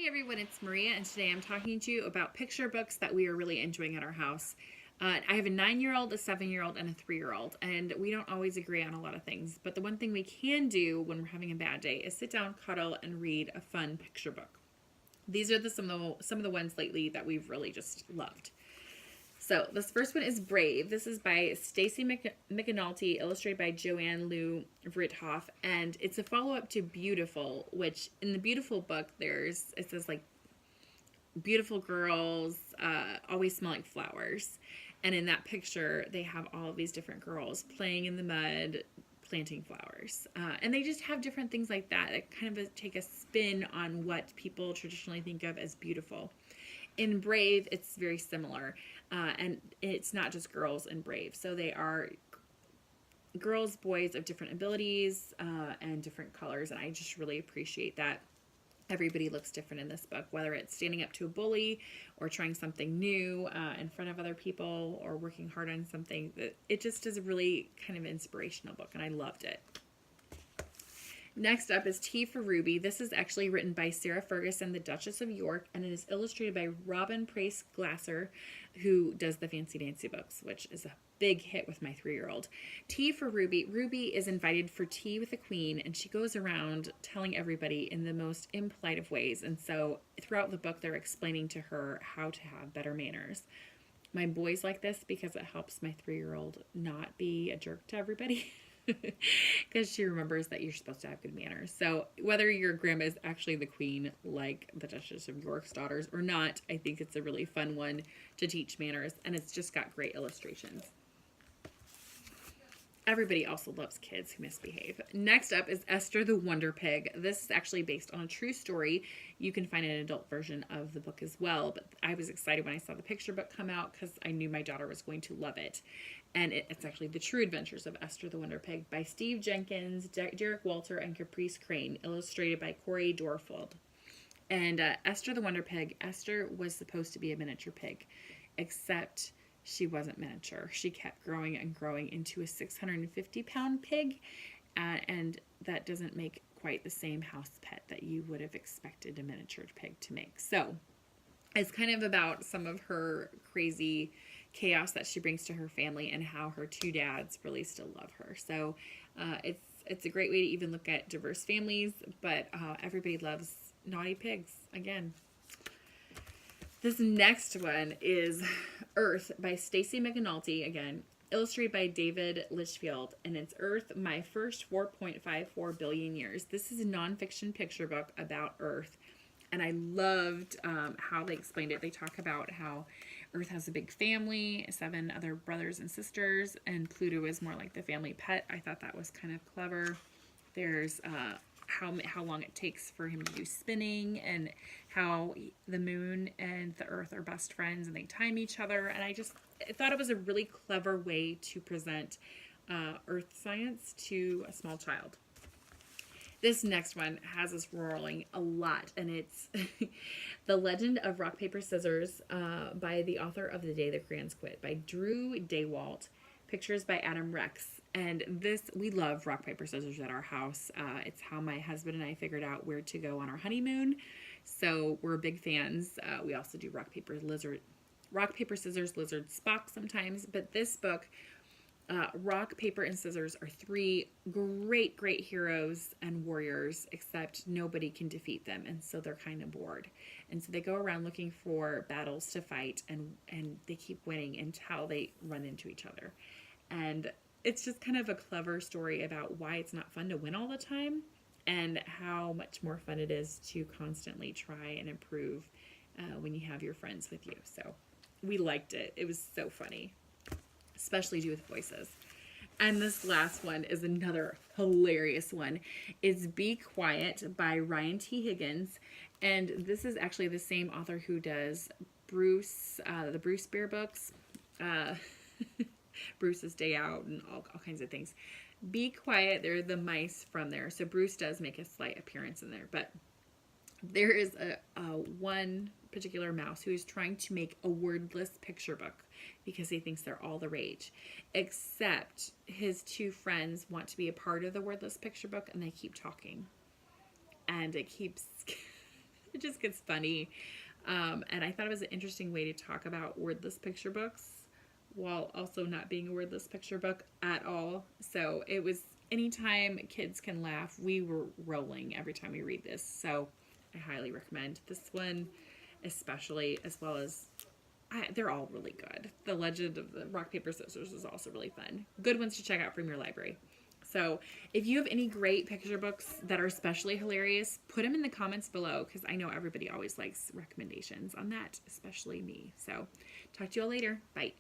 Hey everyone, it's Maria, and today I'm talking to you about picture books that we are really enjoying at our house. I have a 9-year-old, a 7-year-old, and a 3-year-old, and we don't always agree on a lot of things. But the one thing we can do when we're having a bad day is sit down, cuddle, and read a fun picture book. These are some of the ones lately that we've really just loved. So this first one is Brave. This is by Stacy McAnulty, illustrated by Joanne Lou Vrithoff, and it's a follow-up to Beautiful, which in the Beautiful book it says like beautiful girls always smell like flowers, and in that picture they have all of these different girls playing in the mud, planting flowers, and they just have different things like that kind of take a spin on what people traditionally think of as beautiful. In Brave, it's very similar, and it's not just girls in Brave. So they are girls, boys of different abilities and different colors, and I just really appreciate that. Everybody looks different in this book, whether it's standing up to a bully or trying something new in front of other people or working hard on something. It just is a really kind of inspirational book, and I loved it. Next up is Tea for Ruby. This is actually written by Sarah Ferguson, the Duchess of York, and it is illustrated by Robin Price Glasser, who does the Fancy Dancy books, which is a big hit with my 3-year-old. Tea for Ruby. Ruby is invited for tea with the queen, and she goes around telling everybody in the most impolite of ways. And so throughout the book, they're explaining to her how to have better manners. My boys like this because it helps my 3-year-old not be a jerk to everybody. Because she remembers that you're supposed to have good manners. So whether your grandma is actually the queen, like the Duchess of York's daughters, or not, I think it's a really fun one to teach manners, and it's just got great illustrations. Everybody also loves kids who misbehave. Next up is Esther the Wonder Pig. This is actually based on a true story. You can find an adult version of the book as well, but I was excited when I saw the picture book come out because I knew my daughter was going to love it. And it's actually The True Adventures of Esther the Wonder Pig by Steve Jenkins, Derek Walter, and Caprice Crane, illustrated by Corey Dorfold. And Esther the Wonder Pig, Esther was supposed to be a miniature pig, except she wasn't miniature. She kept growing and growing into a 650-pound pig, and that doesn't make quite the same house pet that you would have expected a miniature pig to make. So it's kind of about some of her crazy chaos that she brings to her family and how her 2 dads really still love her. So it's a great way to even look at diverse families, but everybody loves naughty pigs again. This next one is Earth by Stacy McAnulty, again, illustrated by David Litchfield, and it's Earth, My First 4.54 Billion Years. This is a nonfiction picture book about Earth, and I loved how they explained it. They talk about how Earth has a big family, 7 other brothers and sisters, and Pluto is more like the family pet. I thought that was kind of clever. There's how long it takes for him to do spinning, and how the moon and the earth are best friends and they time each other. And I thought it was a really clever way to present earth science to a small child. This next one has us rolling a lot, and it's The Legend of Rock, Paper, Scissors by the author of The Day the Crayons Quit by Drew Daywalt. Pictures by Adam Rex. And we love rock, paper, scissors at our house. It's how my husband and I figured out where to go on our honeymoon. So we're big fans. We also do rock, paper, scissors, lizard, Spock sometimes. But this book, rock, paper, and scissors are 3 great heroes and warriors, except nobody can defeat them. And so they're kind of bored. And so they go around looking for battles to fight, and they keep winning until they run into each other. And it's just kind of a clever story about why it's not fun to win all the time, and how much more fun it is to constantly try and improve when you have your friends with you. So we liked it. It was so funny, especially due with voices. And this last one is another hilarious one. It's Be Quiet by Ryan T. Higgins. And this is actually the same author who does the Bruce Bear books. Bruce's Day Out and all kinds of things. Be Quiet, they're the mice from there. So Bruce does make a slight appearance in there. But there is one particular mouse who is trying to make a wordless picture book because he thinks they're all the rage. Except his 2 friends want to be a part of the wordless picture book, and they keep talking. And it keeps It just gets funny. And I thought it was an interesting way to talk about wordless picture books while also not being a wordless picture book at all. So it was, anytime kids can laugh, we were rolling every time we read this. So I highly recommend this one, especially, as well as they're all really good. The Legend of the Rock, Paper, Scissors is also really fun. Good ones to check out from your library. So if you have any great picture books that are especially hilarious, put them in the comments below, because I know everybody always likes recommendations on that, especially me. So talk to you all later. Bye.